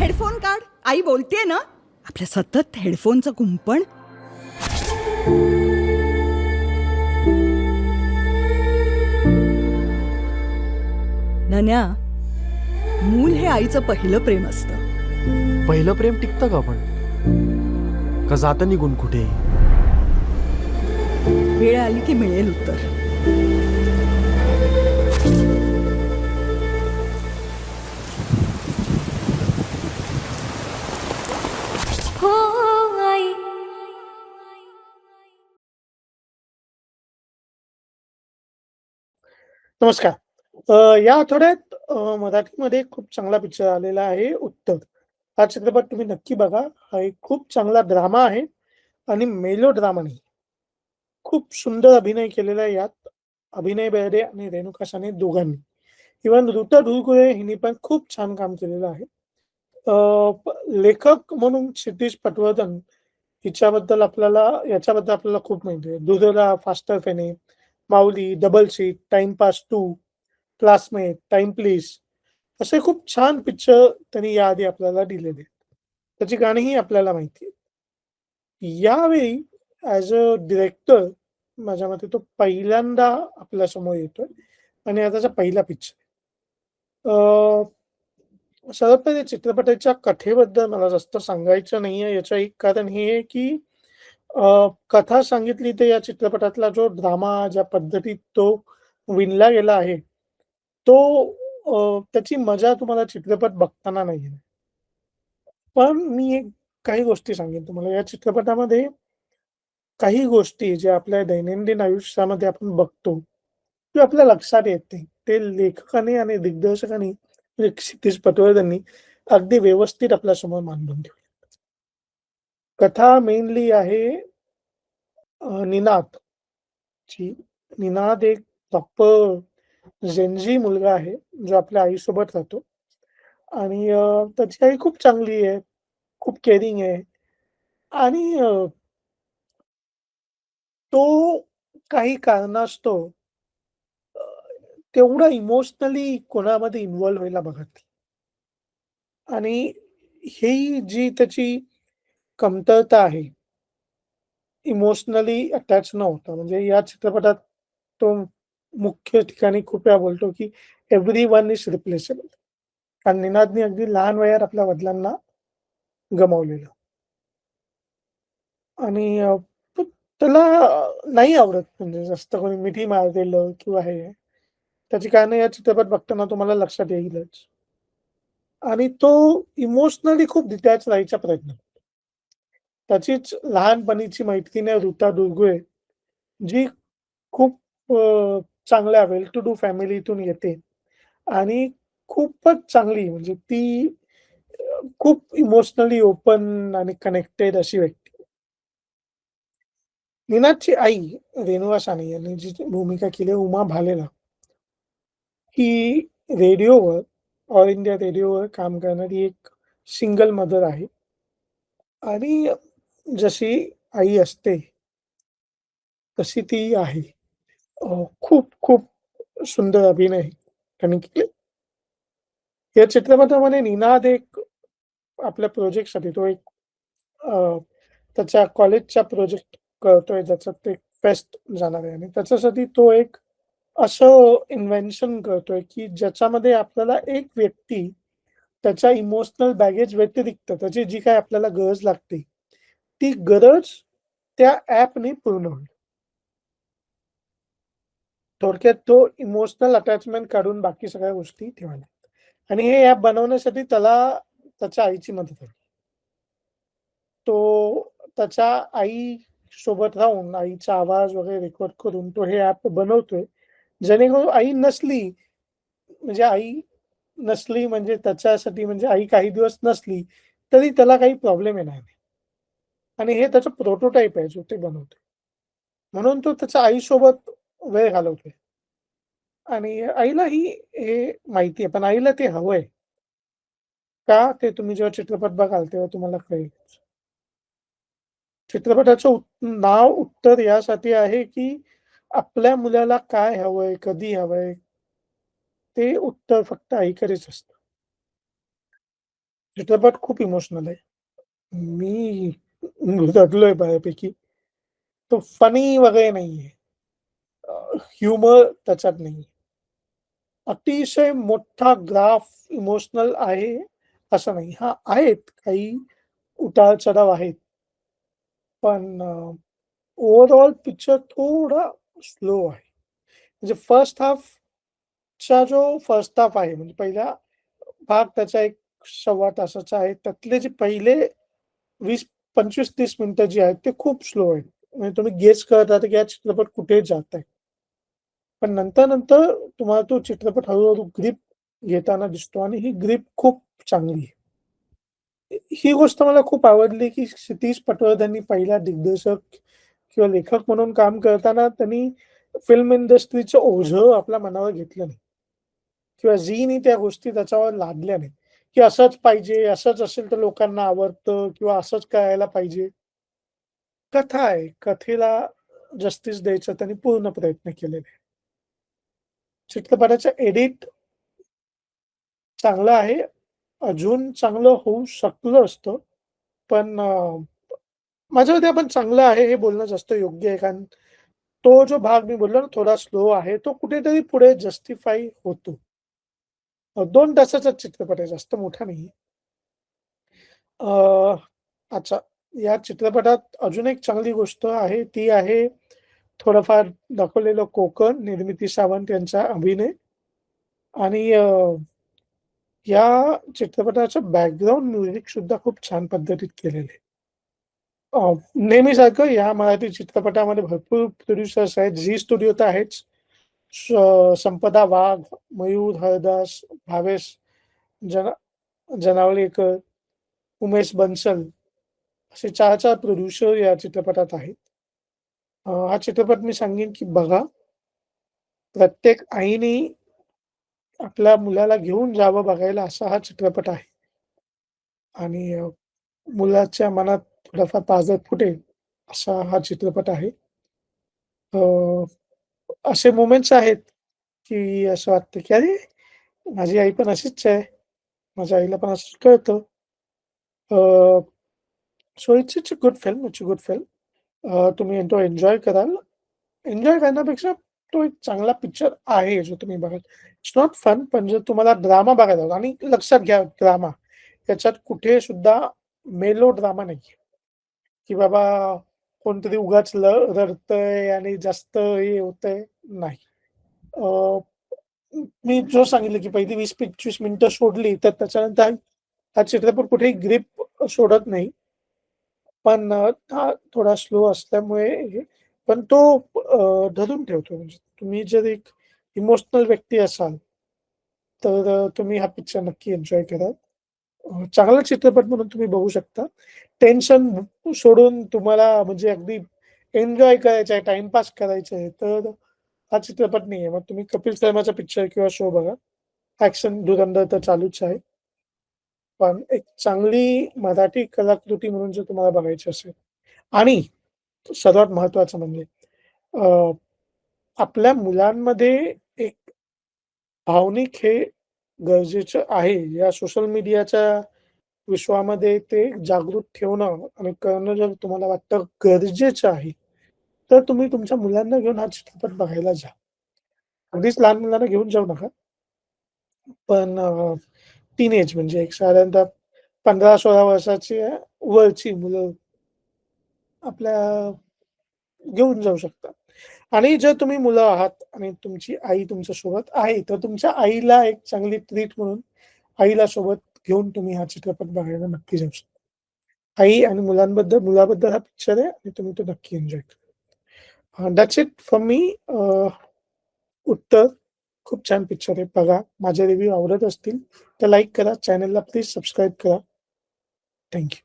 Headphone काढ. आई बोलतेय ना. आपल्या सतत हेडफोनचं कुंपण. नन्या, मूल हे आईचं पहिलं प्रेम असतं. पहिलं प्रेम टिकतं का पण? का जातं निघून कुठे? वेळ आली की मिळेल उत्तर. हो आई. नमस्कार. या आठवड्यात मराठीमध्ये खूप चांगला पिक्चर आलेला आहे उत्तर. हा चित्रपट तुम्ही नक्की बघा. हा एक खूप चांगला ड्रामा आहे आणि मेलोड्रामा नाही. खूप सुंदर अभिनय केलेला आहे यात. अभिनय बेर्डे आणि रेणुका साने दोघांनी. इव्हन ऋता डुरगुळे हिने पण खूप छान काम केलेलं आहे. लेखक म्हणून क्षितिज पटवर्धन याच्याबद्दल आपल्याला खूप माहिती आहे. दुधला, faster Fene, Mauli, double seat, timepass 2, classmate, time please असे खूप छान पिक्चर त्यांनी याआधी आपल्याला दिलेले आहेत. त्याची गाणीही आपल्याला माहिती आहेत. यावेळी ॲज अ डिरेक्टर माझ्या मते तो पहिल्यांदा आपल्यासमोर येतोय आणि हा त्याचा पहिला पिक्चर. सर्वात पहिले चित्रपटाच्या कथेबद्दल मला जास्त सांगायचं नाहीये. याचं एक कारण हे आहे, की कथा सांगितली तर या चित्रपटातला जो ड्रामा ज्या पद्धतीत तो विणला गेला आहे, तो त्याची मजा तुम्हाला चित्रपट बघताना नाही येणार. पण मी काही गोष्टी सांगेन तुम्हाला. या चित्रपटामध्ये काही गोष्टी ज्या आपल्या दैनंदिन आयुष्यामध्ये आपण बघतो, ते आपल्या लक्षात येत नाही. ते लेखकाने आणि दिग्दर्शकाने म्हणजे क्षितिज पटवर्धननी अगदी व्यवस्थित आपल्यासमोर मांडून ठेवली. कथा मेनली आहे निनादची. निनाद एक प्रॉपर जेनझी मुलगा आहे, जो आपल्या आईसोबत राहतो आणि त्याची आई खूप चांगली आहे, खूप केअरिंग आहे आणि तो काही कारणास्तव अ, तेवढा इमोशनली कोणामध्ये इन्व्हॉल्व व्हायला बघत नाही आणि ही जी त्याची कमतरता आहे, इमोशनली अटॅच न होता. म्हणजे या चित्रपटात तो मुख्य ठिकाणी खूप वेळा बोलतो, की एव्हरीवन इज रिप्लेसेबल. कारण निनादने अगदी लहान वयात आपल्या वडिलांना गमावलेलं आणि त्याला नाही आवडत म्हणजे जास्त कोणी मिठी मारलेलं किंवा हे. त्याची कारणं या चित्रपट बघताना तुम्हाला लक्षात येईलच आणि तो इमोशनली खूप डिटॅच राहायचा प्रयत्न करतो. त्याचीच लहानपणीची मैत्रीण आहे ऋता दुर्गुळे, जी खूप चांगल्या वेल टू डू फॅमिलीतून येते आणि खूपच चांगली म्हणजे ती खूप इमोशनली ओपन आणि कनेक्टेड अशी व्यक्ती. निनादची आई रेणुका साने यांनी जी भूमिका केली आहे उमा भालेला, ही रेडिओवर ऑल इंडिया रेडिओवर काम करणारी एक सिंगल मदर आहे आणि जशी आई असते, तशी ती आहे. खूप खूप सुंदर अभिनय त्यांनी केले. या चित्रपटामध्ये निनाद एक आपल्या प्रोजेक्टसाठी तो एक अ, त्याच्या कॉलेजचा प्रोजेक्ट करतोय ज्याच्यात ते फेस्ट जाणार आहे आणि त्याच्यासाठी तो एक असं इन्व्हेन्शन करतोय, की ज्याच्यामध्ये आपल्याला एक व्यक्ती त्याच्या इमोशनल बॅगेज व्यतिरिक्त त्याची जी काही आपल्याला गरज लागते, ती गरज त्या ॲपने पूर्ण होईल. थोडक्यात तो इमोशनल अटॅचमेंट काढून बाकी सगळ्या गोष्टी ठेवायला आणि हे ॲप बनवण्यासाठी त्याला त्याच्या आईची मदत हवी. तो त्याच्या आईसोबत राहून आईचा आवाज वगैरे रेकॉर्ड करून तो हे ॲप बनवतोय. जेणेकरून आई नसली म्हणजे आई नसली म्हणजे त्याच्यासाठी म्हणजे आई काही दिवस नसली, तरी त्याला काही प्रॉब्लेम येणार नाही आणि हे त्याचं प्रोटोटाइप आहे जो ते बनवतोय. म्हणून तो त्याच्या आईसोबत वेळ घालवतोय आणि आईलाही हे माहिती आहे, पण आईला ते हवंय. का? ते तुम्ही जेव्हा चित्रपट बघाल तेव्हा तुम्हाला कळेल. चित्रपटाचं नाव उत्तर यासाठी आहे, की आपल्या मुलाला काय हवंय, कधी हवंय, ते उत्तर फक्त आईकडेच असतं. चित्रपट खूप इमोशनल आहे. मी रडलोय बऱ्यापैकी. तो फनी वगैरे नाहीये. ह्युमर त्याच्यात नाहीये. अतिशय मोठा ग्राफ इमोशनल आहे, असं नाही. हां, आहेत काही उतार-चढाव आहेत. पण ओव्हरऑल पिक्चर थोडा स्लो आहे. म्हणजे फर्स्ट हाल्फ आहे, म्हणजे पहिला भाग त्याचा एक 1.25 तासाचा आहे. त्यातले जे पहिले 20, 25-30 मिनिटं जी आहेत, ते खूप स्लो आहेत. म्हणजे तुम्ही गेस करत राहता, की हा चित्रपट कुठे जात आहे. पण नंतर-नंतर तुम्हाला तो चित्रपट हळू ग्रिप घेताना दिसतो आणि ही ग्रिप खूप चांगली आहे. ही गोष्ट मला खूप आवडली, की क्षितिज पटवर्धननी पहिला दिग्दर्शक किंवा लेखक म्हणून काम करताना त्यांनी फिल्म इंडस्ट्रीचं ओझं आपल्या मनावर घेतलं नाही किंवा झीनी त्या गोष्टी त्याच्यावर लादल्या नाहीत, की असंच पाहिजे, असंच असेल तर लोकांना आवडतं किंवा असंच करायला पाहिजे. कथा आहे, कथेला जस्टिस द्यायचा त्यांनी पूर्ण प्रयत्न केलेले आहे. चित्रपटाचं एडिट चांगलं आहे. अजून चांगलं होऊ शकलं असतं. पण माझ्या मते आपण चांगलं आहे हे बोलणं जास्त योग्य आहे. कारण तो जो भाग मी बोललो ना थोडा स्लो आहे, तो कुठेतरी पुढे जस्टिफाय होतो. 2 तासाचाच चित्रपट आहे, जास्त मोठा नाहीये. अ, अच्छा, या चित्रपटात अजून एक चांगली गोष्ट आहे, ती आहे थोडंफार दाखवलेलं कोकण, निर्मिती सावंत यांचा अभिनय आणि या चित्रपटाचं बॅकग्राऊंड म्युझिक सुद्धा खूप छान पद्धतीत केलेलं आहे. नेहमीसारखं या मराठी चित्रपटामध्ये भरपूर प्रोड्युसर्स आहेत. झी स्टुडिओ तर आहेच. संपदा वाघ, मयूर हरदास, भावेश जना जनावळेकर, उमेश बन्सल असे 4-4 प्रोड्युसर या चित्रपटात आहेत. हा चित्रपट मी सांगेन की बघा. प्रत्येक आईने आपल्या मुलाला घेऊन जावं बघायला असा हा चित्रपट आहे आणि मुलाच्या मनात थोडाफार पाझर फुटेल असा हा चित्रपट आहे. अ, असे मोमेंट्स आहेत, की असं वाटतं, की अरे, माझी आई पण अशीच आहे. माझ्या आईला पण असंच कळतं. Uh, so it's a good film, it's a good film. तुम्ही तो एन्जॉय कराल. एन्जॉय करण्यापेक्षा तो एक चांगला पिक्चर आहे, जो तुम्ही बघाल. इट्स नॉट फन, पण जर तुम्हाला ड्रामा बघायचा आणि लक्षात घ्या ड्रामा, त्याच्यात कुठे सुद्धा मेलो ड्रामा नाहीये, की बाबा कोणतरी उगाच रडतंय आणि जास्त हे होतंय, नाही. अ, मी जो सांगितलं, की पहिली 20-25 मिनिटं सोडली, तर त्याच्यानंतर हा चित्रपट कुठेही ग्रिप सोडत नाही. पण हा थोडा स्लो असल्यामुळे पण तो धरून ठेवतो. म्हणजे तुम्ही जर एक इमोशनल व्यक्ती असाल, तर तुम्ही हा पिक्चर नक्की एन्जॉय कराल. चांगला चित्रपट म्हणून तुम्ही बघू शकता. टेन्शन सोडून तुम्हाला म्हणजे अगदी एन्जॉय करायचा आहे, टाईमपास करायचा आहे, तर हा चित्रपट नाहीये. मग तुम्ही कपिल शर्माचा पिक्चर किंवा शो बघा. ॲक्शन धुरंधर तर चालूच आहे. पण एक चांगली मराठी कलाकृती म्हणून जर तुम्हाला बघायची असेल आणि सर्वात महत्त्वाचं म्हणजे अ, आपल्या मुलांमध्ये एक भावनिक हे गरजेचं आहे. या सोशल मीडियाच्या विश्वामध्ये ते जागृत ठेवणं आणि करणं जर तुम्हाला वाटतं गरजेचं आहे, तर तुम्ही तुमच्या मुलांना घेऊन हा चित्रपट बघायला जा. अगदीच लहान मुलांना घेऊन जाऊ नका. पण टीनेज म्हणजे एक साधारणतः 15-16 वर्षाची वरची मुलं आपल्या घेऊन जाऊ शकता. आणि जर तुम्ही मुलं आहात आणि तुमची आई तुमच्यासोबत आहे, तर तुमच्या आईला एक चांगली ट्रीट म्हणून आईला सोबत घेऊन तुम्ही हा चित्रपट बघायला नक्की जाऊ शकता. आई आणि मुलाबद्दल हा पिक्चर आहे आणि तुम्ही तो नक्की एन्जॉय करा. That's it from me. उत्तर खूप छान पिक्चर आहे. बघा. माझे रिव्ह्यू आवडत असतील तर लाईक करा. चॅनलला प्लीज सबस्क्राईब करा. Thank you.